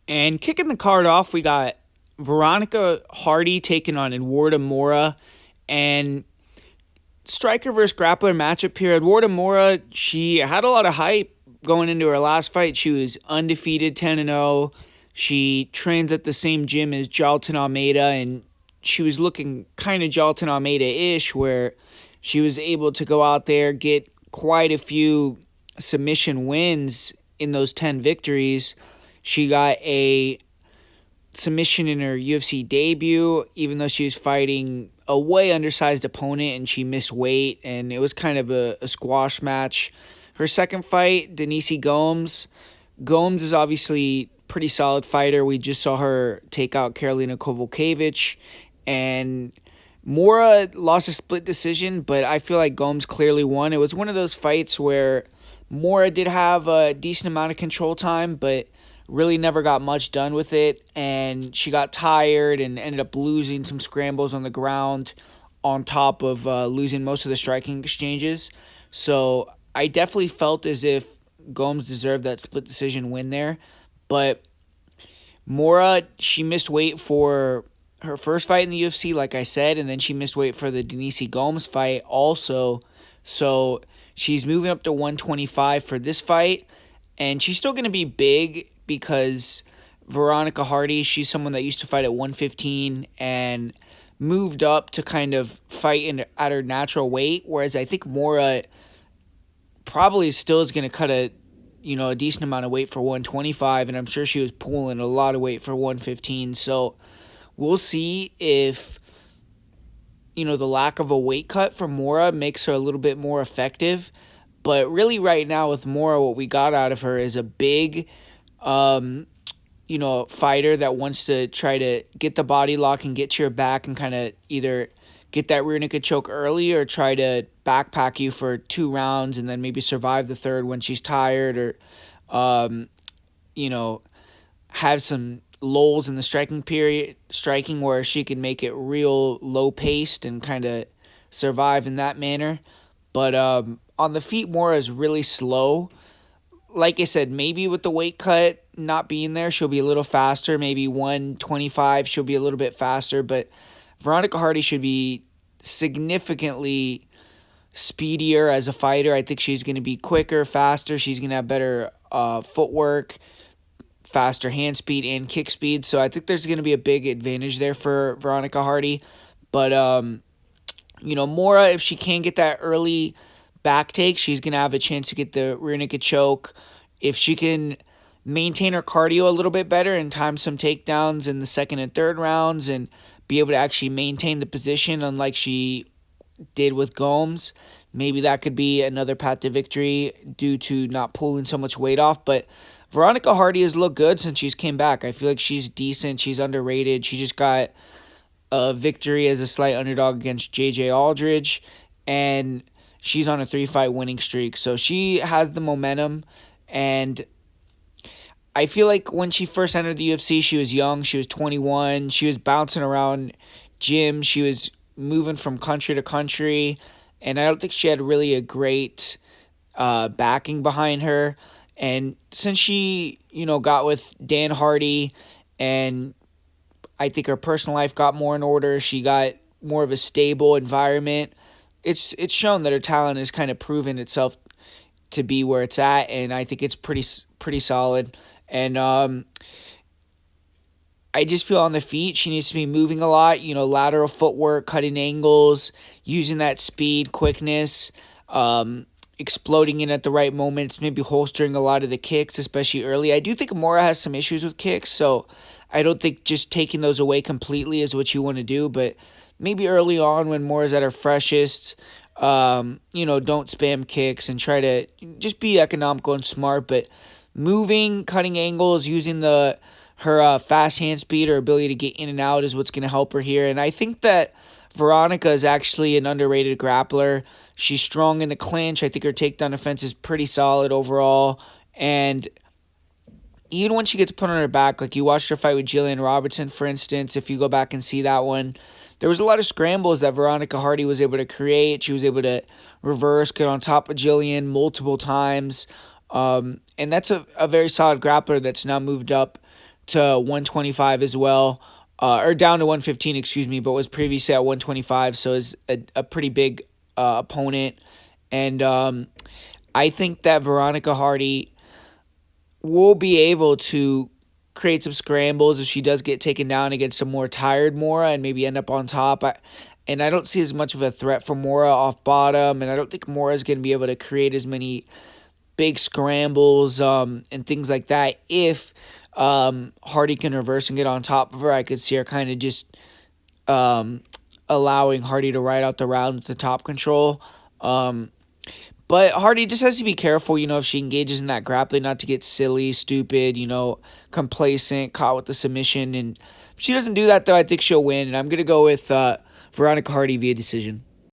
And kicking the card off, we got Veronica Hardy taking on Eduardo Moura. And striker versus grappler matchup here. Eduardo Moura, she had a lot of hype going into her last fight. She was undefeated 10-0. She trains at the same gym as Jalton Almeida, and she was looking kind of Jalton Almeida-ish, where she was able to go out there, get quite a few submission wins in those 10 victories. She got a submission in her UFC debut, even though she was fighting a way undersized opponent and she missed weight, and it was kind of a squash match. Her second fight, Denise Gomes. Gomes is obviously a pretty solid fighter. We just saw her take out Karolina Kowalkiewicz, and Mora lost a split decision, but I feel like Gomes clearly won. It was one of those fights where Mora did have a decent amount of control time, but really never got much done with it, and she got tired and ended up losing some scrambles on the ground on top of losing most of the striking exchanges. So I definitely felt as if Gomes deserved that split decision win there, but Mora, she missed weight for her first fight in the UFC, like I said, and then she missed weight for the Denise Gomes fight also. So she's moving up to 125 for this fight, and she's still going to be big because Veronica Hardy, she's someone that used to fight at 115 and moved up to kind of fight at her natural weight, whereas I think Mora probably still is going to cut a decent amount of weight for 125, and I'm sure she was pulling a lot of weight for 115. So we'll see if the lack of a weight cut for Mora makes her a little bit more effective. But really, right now with Mora, what we got out of her is a big, fighter that wants to try to get the body lock and get to your back and kind of either get that rear naked choke early or try to backpack you for 2 rounds and then maybe survive the third when she's tired, or, have some lulls in the striking where she can make it real low paced and kind of survive in that manner. But on the feet, Mora is really slow. Like I said, maybe with the weight cut not being there, she'll be a little faster. Maybe 125, she'll be a little bit faster. But Veronica Hardy should be significantly speedier as a fighter. I think she's going to be quicker, faster. She's going to have better footwork, faster hand speed, and kick speed. So I think there's going to be a big advantage there for Veronica Hardy. But, Mora, if she can get that early back take, she's going to have a chance to get the rear naked choke. If she can maintain her cardio a little bit better and time some takedowns in the second and third rounds and be able to actually maintain the position unlike she did with Gomes, maybe that could be another path to victory due to not pulling so much weight off. But Veronica Hardy has looked good since she's came back. I feel like she's decent. She's underrated. She just got a victory as a slight underdog against JJ Aldridge, and she's on a 3-fight winning streak. So she has the momentum, and I feel like when she first entered the UFC, she was young. She was 21. She was bouncing around gyms. She was moving from country to country, and I don't think she had really a great backing behind her. And since she, got with Dan Hardy, and I think her personal life got more in order, she got more of a stable environment. It's shown that her talent has kind of proven itself to be where it's at, and I think it's pretty solid. And I just feel on the feet she needs to be moving a lot, lateral footwork, cutting angles, using that speed, quickness, exploding in at the right moments, maybe holstering a lot of the kicks, especially early. I do think Mora has some issues with kicks, so I don't think just taking those away completely is what you want to do, but maybe early on when Mora's at her freshest, don't spam kicks and try to just be economical and smart, but moving, cutting angles, using her fast hand speed, her ability to get in and out is what's going to help her here. And I think that Veronica is actually an underrated grappler. She's strong in the clinch. I think her takedown defense is pretty solid overall. And even when she gets put on her back, like you watched her fight with Jillian Robertson, for instance, if you go back and see that one, there was a lot of scrambles that Veronica Hardy was able to create. She was able to reverse, get on top of Jillian multiple times. And that's a very solid grappler that's now moved up to 125 as well, or down to 115, excuse me, but was previously at 125, so is a pretty big opponent. And I think that Veronica Hardy will be able to create some scrambles if she does get taken down against some more tired Moura and maybe end up on top. And I don't see as much of a threat for Moura off bottom, and I don't think Moura is going to be able to create as many big scrambles and things like that. If Hardy can reverse and get on top of her, I could see her kind of just allowing Hardy to ride out the round with the top control. But Hardy just has to be careful, if she engages in that grappling, not to get silly, stupid, complacent, caught with the submission. And if she doesn't do that, though, I think she'll win. And I'm going to go with Veronica Hardy via decision.